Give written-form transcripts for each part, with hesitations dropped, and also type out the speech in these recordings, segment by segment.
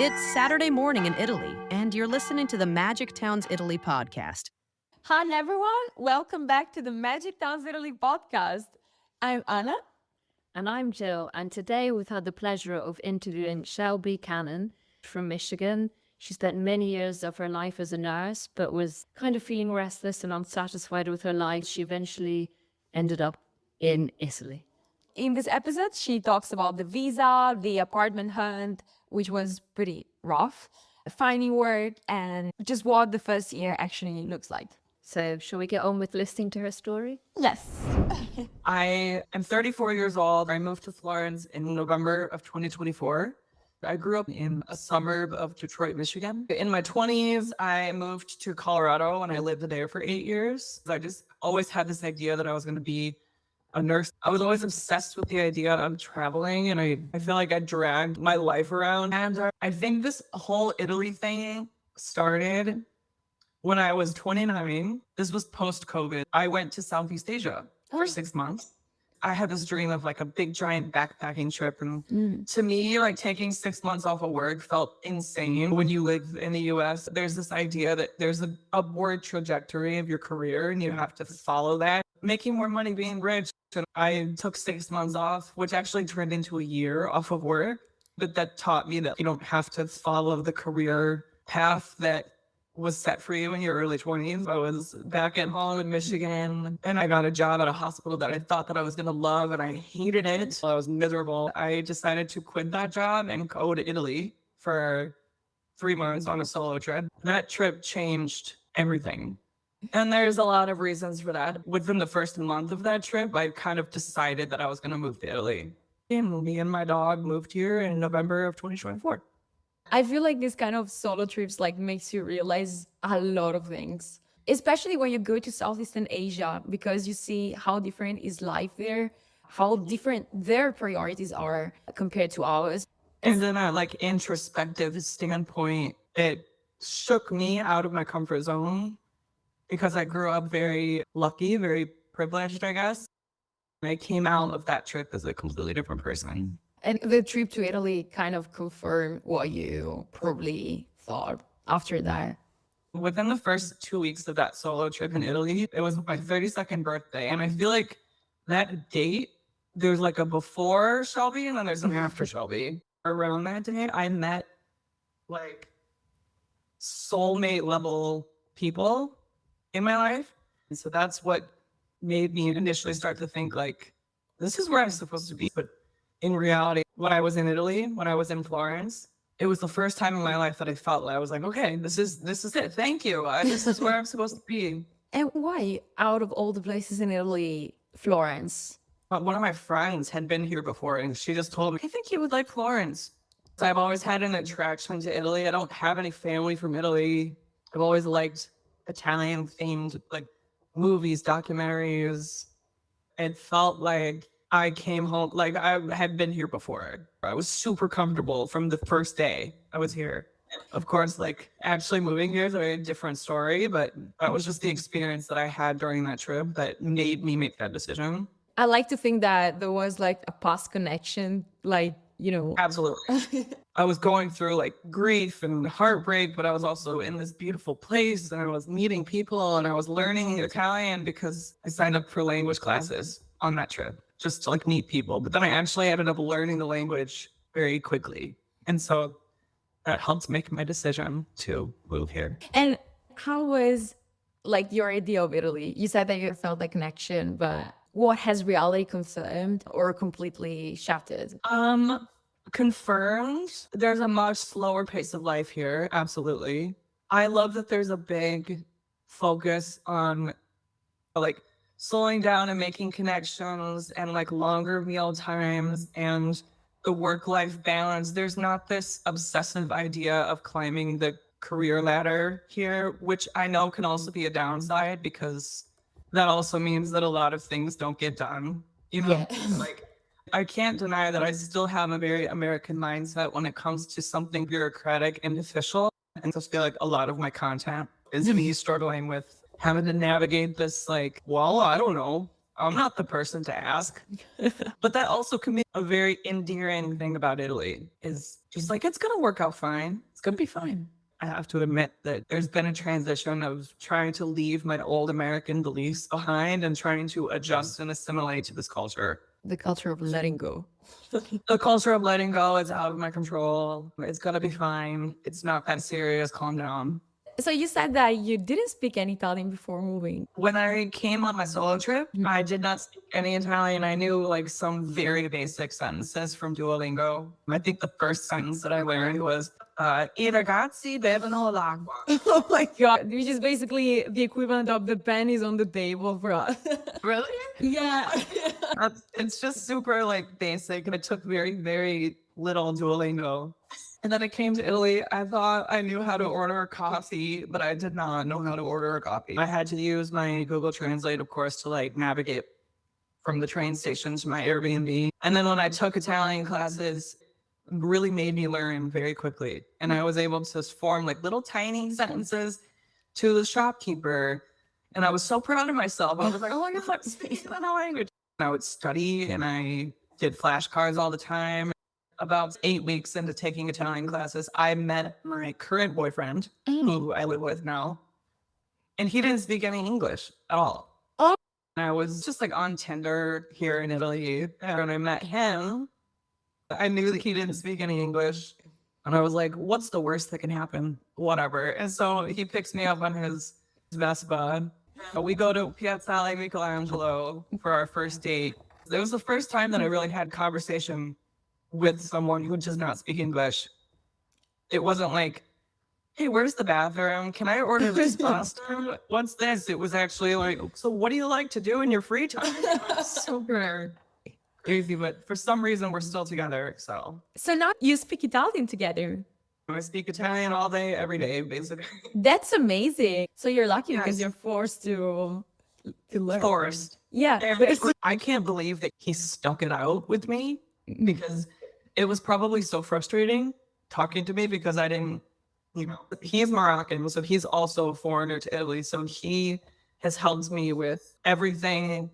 It's Saturday morning in Italy, and you're listening to the Magic Towns Italy podcast. Hi, everyone. Welcome back to the Magic Towns Italy podcast. I'm Anna. And I'm Jill, and today we've had the pleasure of interviewing Shelby Cannon from Michigan. She spent many years of her life as a nurse, but was kind of feeling restless and unsatisfied with her life. She eventually ended up in Italy. In this episode, she talks about the visa, the apartment hunt, which was pretty rough, finding work, and just what the first year actually looks like. So, shall we get on with listening to her story? Yes. I am 34 years old. I moved to Florence in November of 2024. I grew up in a suburb of Detroit, Michigan. In my 20s, I moved to Colorado and I lived there for 8 years. I just always had this idea that I was going to be a nurse. I was always obsessed with the idea of traveling, and I feel like I dragged my life around. And I think this whole Italy thing started when I was 29. This was post-COVID. I went to Southeast Asia for 6 months. I had this dream of like a big giant backpacking trip. And to me, like taking 6 months off of work felt insane. When you live in the US, there's this idea that there's an upward trajectory of your career and you have to follow that. Making more money, being rich. And I took 6 months off, which actually turned into a year off of work. But that taught me that you don't have to follow the career path that was set for you in your early 20s. I was back at home in Michigan and I got a job at a hospital that I thought that I was going to love, and I hated it. I was miserable. I decided to quit that job and go to Italy for 3 months on a solo trip. That trip changed everything. And there's a lot of reasons for that. Within the first month of that trip, I kind of decided that I was going to move to Italy. And me and my dog moved here in November of 2024. I feel like this kind of solo trips like makes you realize a lot of things, especially when you go to Southeastern Asia, because you see how different is life there, how different their priorities are compared to ours. And then a like introspective standpoint, it shook me out of my comfort zone because I grew up very lucky, very privileged, I guess. I came out of that trip as a completely different person. And the trip to Italy kind of confirmed what you probably thought after that. Within the first 2 weeks of that solo trip in Italy, it was my 32nd birthday. And I feel like that date, there's like a before Shelby and then there's an after Shelby. Around that day, I met like soulmate level people in my life. And so that's what made me initially start to think like, this is where I'm supposed to be. But in reality, when I was in Italy, when I was in Florence, it was the first time in my life that I felt like I was like, okay, this is it. Thank you. This is where I'm supposed to be. And why, out of all the places in Italy, Florence? One of my friends had been here before, and she just told me, I think you would like Florence. So I've always had an attraction to Italy. I don't have any family from Italy. I've always liked Italian-themed like movies, documentaries. It felt like I came home, like I had been here before. I was super comfortable from the first day I was here. Of course, like actually moving here is a very different story, but that was just the experience that I had during that trip that made me make that decision. I like to think that there was like a past connection, like, you know. Absolutely. I was going through like grief and heartbreak, but I was also in this beautiful place and I was meeting people and I was learning Italian because I signed up for language classes on that trip, just to like meet people. But then I actually ended up learning the language very quickly. And so that helped make my decision to move here. And how was like your idea of Italy? You said that you felt the connection, but what has reality confirmed or completely shattered? Confirmed. There's a much slower pace of life here. Absolutely. I love that there's a big focus on like slowing down and making connections and like longer meal times and the work-life balance. There's not this obsessive idea of climbing the career ladder here, which I know can also be a downside because that also means that a lot of things don't get done. You know, like I can't deny that I still have a very American mindset when it comes to something bureaucratic and official. And I just feel like a lot of my content is me struggling with having to navigate this like, well, I don't know. I'm not the person to ask. But that also can be a very endearing thing about Italy is just like, it's going to work out fine. It's going to be fine. I have to admit that there's been a transition of trying to leave my old American beliefs behind and trying to adjust and assimilate to this culture. The culture of letting go. The culture of letting go is out of my control. It's going to be fine. It's not that serious. Calm down. So you said that you didn't speak any Italian before moving. When I came on my solo trip, I did not speak any Italian. I knew like some very basic sentences from Duolingo. I think the first sentence that I learned was, I ragazzi bevono l'acqua. Oh my God. Which is basically the equivalent of the pen is on the table for us. Really? Yeah. It's just super like basic, and it took very, very little Duolingo. And then I came to Italy. I thought I knew how to order a coffee, but I did not know how to order a coffee. I had to use my Google Translate, of course, to like navigate from the train station to my Airbnb. And then when I took Italian classes, it really made me learn very quickly. And I was able to form like little tiny sentences to the shopkeeper. And I was so proud of myself. I was like, oh my God, I'm speaking another language. And I would study and I did flashcards all the time. About 8 weeks into taking Italian classes, I met my current boyfriend, who I live with now, and he didn't speak any English at all. Oh. And I was just like on Tinder here in Italy, and when I met him, I knew that he didn't speak any English, and I was like, what's the worst that can happen? Whatever. And so he picks me up on his Vespa. We go to Piazzale Michelangelo for our first date. It was the first time that I really had conversation with someone who does not speak English. It wasn't like, hey, where's the bathroom? Can I order this pasta? What's this? It was actually like, so what do you like to do in your free time? Super crazy, but for some reason we're still together. So now you speak Italian together. I speak Italian all day, every day, basically. That's amazing. So you're lucky because Yes. you're forced to learn. Forced. Yeah. I can't believe that he stuck it out with me, because it was probably so frustrating talking to me, because I didn't, he's Moroccan, so he's also a foreigner to Italy. So he has helped me with everything,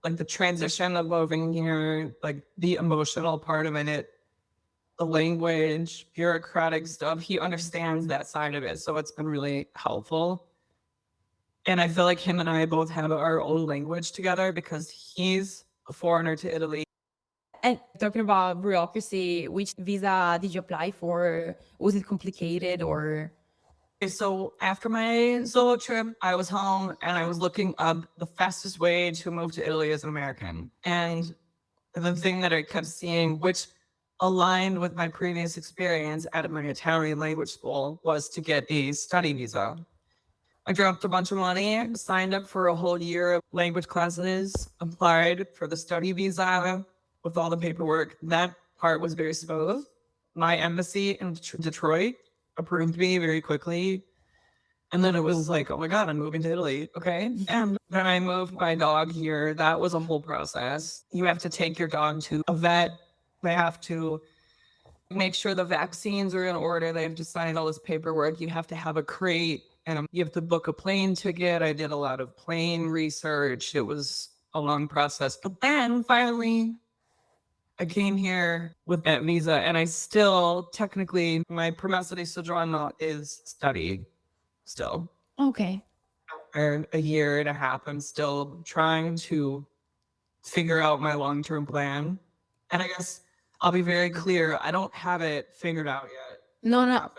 like the transition of moving here, like the emotional part of it, the language, bureaucratic stuff. He understands that side of it. So it's been really helpful. And I feel like him and I both have our own language together, because he's a foreigner to Italy. And talking about bureaucracy, which visa did you apply for? Was it complicated or? Okay, so after my solo trip, I was home and I was looking up the fastest way to move to Italy as an American. And the thing that I kept seeing, which aligned with my previous experience at my Italian language school, was to get a study visa. I dropped a bunch of money, signed up for a whole year of language classes, applied for the study visa with all the paperwork. That part was very smooth. My embassy in Detroit approved me very quickly. And then it was like, oh my God, I'm moving to Italy. Okay. And then I moved my dog here. That was a whole process. You have to take your dog to a vet. They have to make sure the vaccines are in order. They have to sign all this paperwork. You have to have a crate, and you have to book a plane ticket. I did a lot of plane research. It was a long process. But then finally, I came here with that visa, and I still, technically, my permesso di soggiorno is study still. Okay. And a year and a half, I'm still trying to figure out my long-term plan. And I guess I'll be very clear, I don't have it figured out yet. No.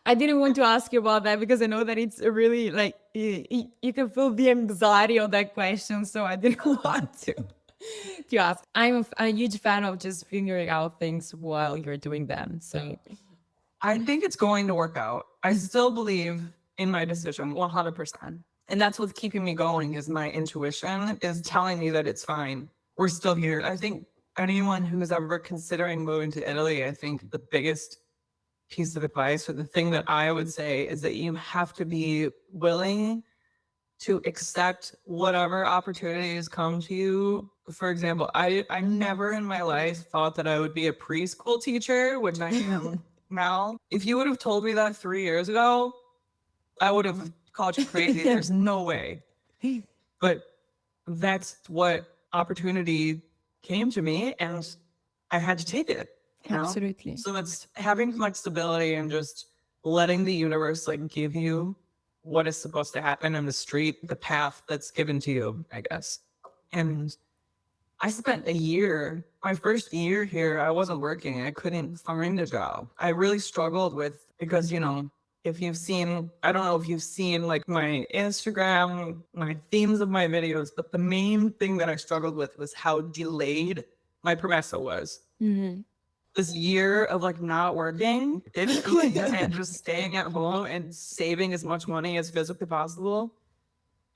I didn't want to ask you about that because I know that it's a really like, you can feel the anxiety of that question. So I didn't want to ask. I'm a huge fan of just figuring out things while you're doing them. So I think it's going to work out. I still believe in my decision 100%. And that's what's keeping me going, is my intuition is telling me that it's fine. We're still here. I think anyone who's ever considering moving to Italy, I think the biggest piece of advice, or the thing that I would say, is that you have to be willing to accept whatever opportunities come to you. For example, I never in my life thought that I would be a preschool teacher, which I am now. If you would have told me that 3 years ago, I would have called you crazy. There's no way. But that's what opportunity came to me, and I had to take it. You know? Absolutely. So it's having flexibility and just letting the universe like give you what is supposed to happen in the street, the path that's given to you, I guess. And I spent a year, my first year here, I wasn't working. I couldn't find a job. I really struggled with, because, you know, if you've seen, I don't know if you've seen like my Instagram, my themes of my videos, but the main thing that I struggled with was how delayed my promesa was. This year of like not working, and just staying at home and saving as much money as physically possible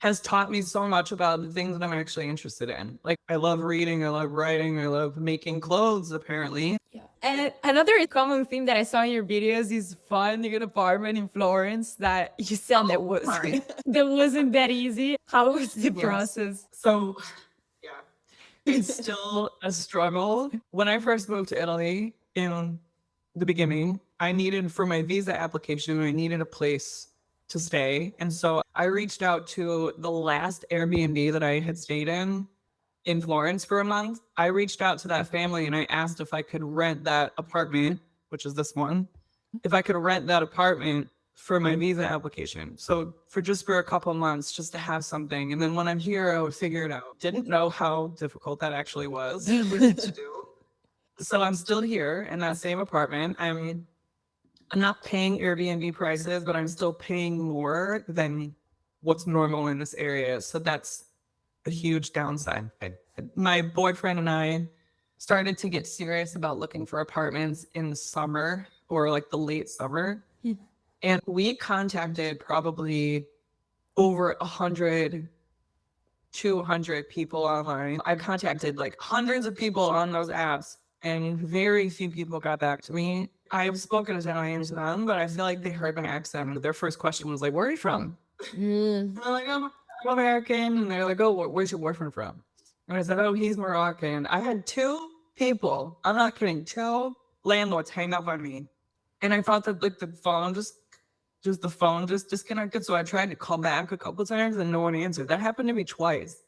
has taught me so much about the things that I'm actually interested in. Like, I love reading, I love writing, I love making clothes, apparently. Yeah. And another common theme that I saw in your videos is finding an apartment in Florence that you said that was Sorry. that wasn't that easy. How was the process? So, yeah, it's still a struggle. When I first moved to Italy in the beginning, I needed, for my visa application, I needed a place to stay. And so I reached out to the last Airbnb that I had stayed in Florence for a month. I reached out to that family and I asked if I could rent that apartment, which is this one, if I could rent that apartment for my visa application. So for a couple months, just to have something. And then when I'm here, I would figure it out. Didn't know how difficult that actually was to do. So I'm still here in that same apartment. I'm not paying Airbnb prices, but I'm still paying more than what's normal in this area. So that's a huge downside. My boyfriend and I started to get serious about looking for apartments in the summer or like the late summer. And we contacted probably over 100, 200 people online. I contacted like hundreds of people on those apps, and very few people got back to me. I've spoken Italian to them, but I feel like they heard my accent. Their first question was like, "Where are you from?" And I'm like, I'm American. And they're like, "Oh, where's your boyfriend from?" And I said, "Oh, he's Moroccan." I had two people, I'm not kidding, two landlords hang up on me. And I thought that like the phone just disconnected. So I tried to call back a couple times and no one answered. That happened to me twice.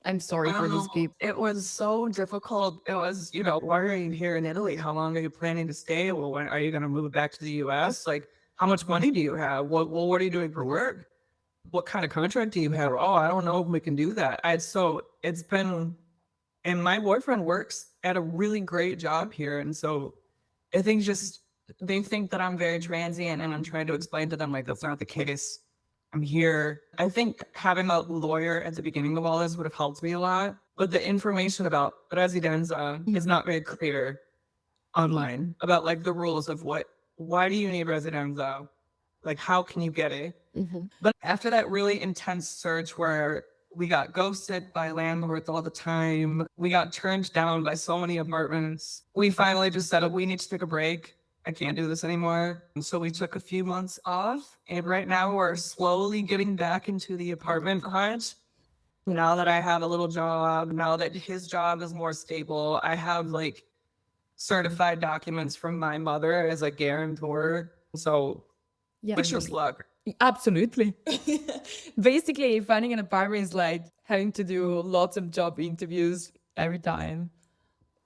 I'm sorry for these people. It was so difficult. It was, you know, why are you here in Italy? How long are you planning to stay? Well, when are you going to move back to the US? Like, how much money do you have? What are you doing for work? What kind of contract do you have? Oh, I don't know if we can do that. It's been, and my boyfriend works at a really great job here. And so I think they think that I'm very transient, and I'm trying to explain to them, like, that's not the case. I'm here. I think having a lawyer at the beginning of all this would have helped me a lot. But the information about residenza is not very clear online about like the rules of why do you need residenza? Like, how can you get it? But after that really intense search where we got ghosted by landlords all the time, we got turned down by so many apartments, we finally just said, we need to take a break. I can't do this anymore. And so we took a few months off, and right now we're slowly getting back into the apartment hunt. Now that I have a little job, now that his job is more stable, I have like certified documents from my mother as a guarantor. So Yeah, wish us luck. absolutely. Basically, finding an apartment is like having to do lots of job interviews every time.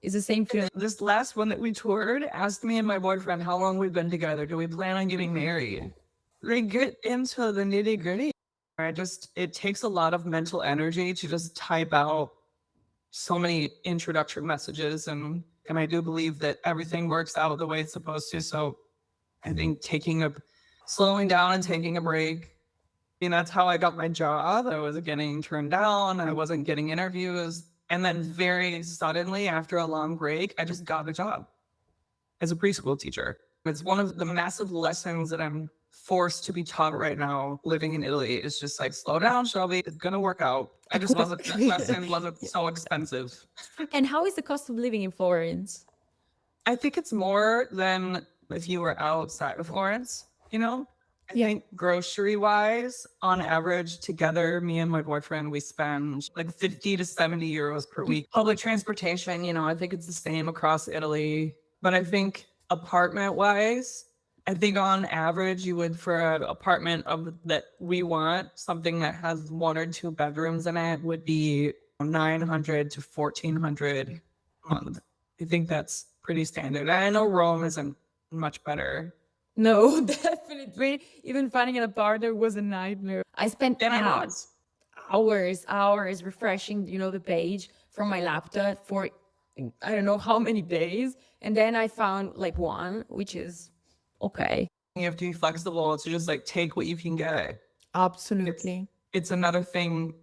It's the same feeling. This last one that we toured asked me and my boyfriend how long we've been together. Do we plan on getting married? They get into the nitty gritty. It takes a lot of mental energy to just type out so many introductory messages. And I do believe that everything works out the way it's supposed to. So I think slowing down and taking a break. That's how I got my job. I was getting turned down. I wasn't getting interviews. And then very suddenly, after a long break, I just got a job as a preschool teacher. It's one of the massive lessons that I'm forced to be taught right now living in Italy. Is just like, slow down, Shelby. It's going to work out. That lesson wasn't so expensive. And how is the cost of living in Florence? I think it's more than if you were outside of Florence, I think grocery-wise, on average, together, me and my boyfriend, we spend like 50 to 70 euros per week. Public transportation, I think it's the same across Italy. But I think apartment-wise, I think on average, you would, for an apartment that we want, something that has 1 or 2 bedrooms in it, would be 900 to 1,400 a month. I think that's pretty standard. I know Rome isn't much better. No, definitely. Even finding an apartment was a nightmare. I spent Then I was. hours refreshing, the page from my laptop for I don't know how many days. And then I found like one, which is okay. You have to be flexible to just like take what you can get. Absolutely. It's another thing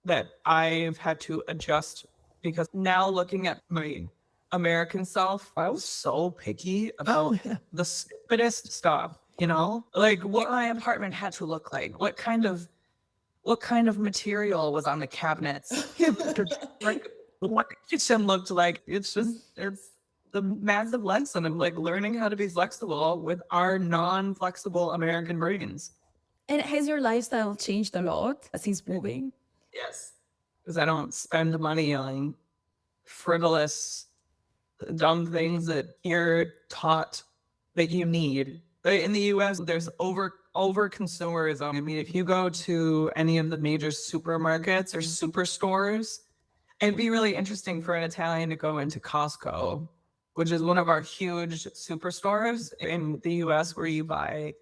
that I've had to adjust, because now looking at my American self, I was so picky about the stupidest stuff, like what my apartment had to look like, what kind of material was on the cabinets, like what the kitchen looked like. It's the massive lesson of like learning how to be flexible with our non-flexible American brains. And has your lifestyle changed a lot since moving? Yes. Because I don't spend money on frivolous, dumb things that you're taught that you need. In the US, there's over consumerism. I mean, if you go to any of the major supermarkets or superstores, it'd be really interesting for an Italian to go into Costco, which is one of our huge superstores in the US, where you buy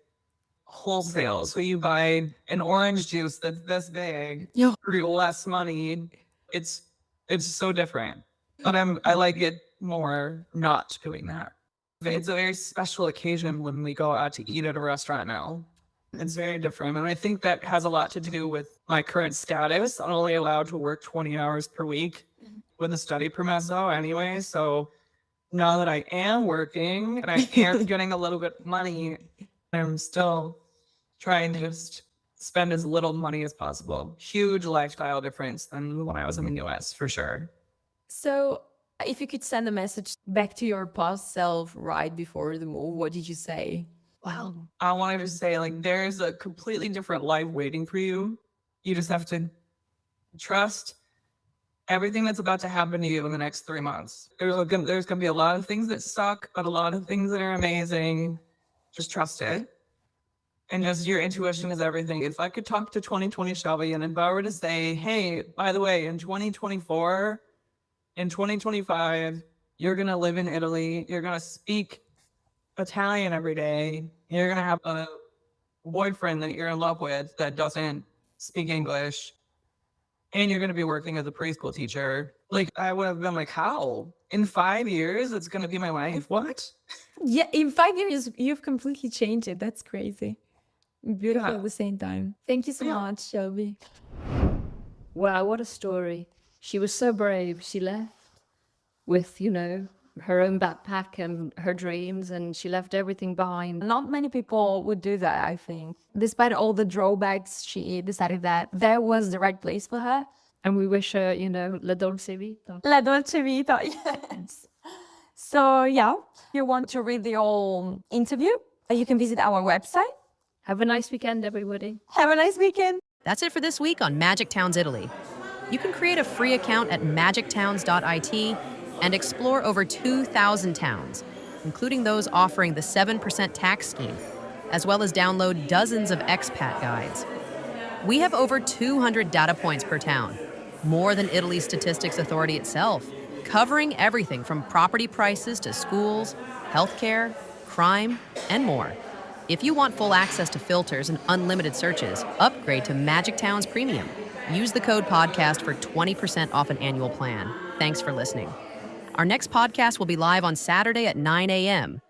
wholesale. So you buy an orange juice that's this big for less money. It's so different. But I like it more not doing that. It's a very special occasion when we go out to eat at a restaurant now. It's very different. And I think that has a lot to do with my current status. I'm only allowed to work 20 hours per week with a study permesso anyway. So now that I am working and I am getting a little bit of money, I'm still trying to just spend as little money as possible. Huge lifestyle difference than when I was in the US, for sure. So if you could send a message back to your past self right before the move, what did you say? Well, I wanted to say, like, there's a completely different life waiting for you. You just have to trust everything that's about to happen to you in the next 3 months. There's going to be a lot of things that suck, but a lot of things that are amazing. Just trust it. And just your intuition is everything. If I could talk to 2020 Shelby, and if I were to say, hey, by the way, in 2024, in 2025, you're going to live in Italy. You're going to speak Italian every day. You're going to have a boyfriend that you're in love with that doesn't speak English. And you're going to be working as a preschool teacher. Like, I would have been like, how? In 5 years, it's going to be my wife? What? Yeah, in 5 years, you've completely changed it. That's crazy. Beautiful at the same time. Thank you so much, Shelby. Wow, what a story. She was so brave. She left with, her own backpack and her dreams, and she left everything behind. Not many people would do that, I think. Despite all the drawbacks, she decided that was the right place for her. And we wish her, la dolce vita. La dolce vita, yes. So, yeah, if you want to read the whole interview, you can visit our website. Have a nice weekend, everybody. Have a nice weekend. That's it for this week on Magic Towns Italy. You can create a free account at magictowns.it and explore over 2,000 towns, including those offering the 7% tax scheme, as well as download dozens of expat guides. We have over 200 data points per town, more than Italy's Statistics Authority itself, covering everything from property prices to schools, healthcare, crime, and more. If you want full access to filters and unlimited searches, upgrade to Magic Towns Premium. Use the code podcast for 20% off an annual plan. Thanks for listening. Our next podcast will be live on Saturday at 9 a.m.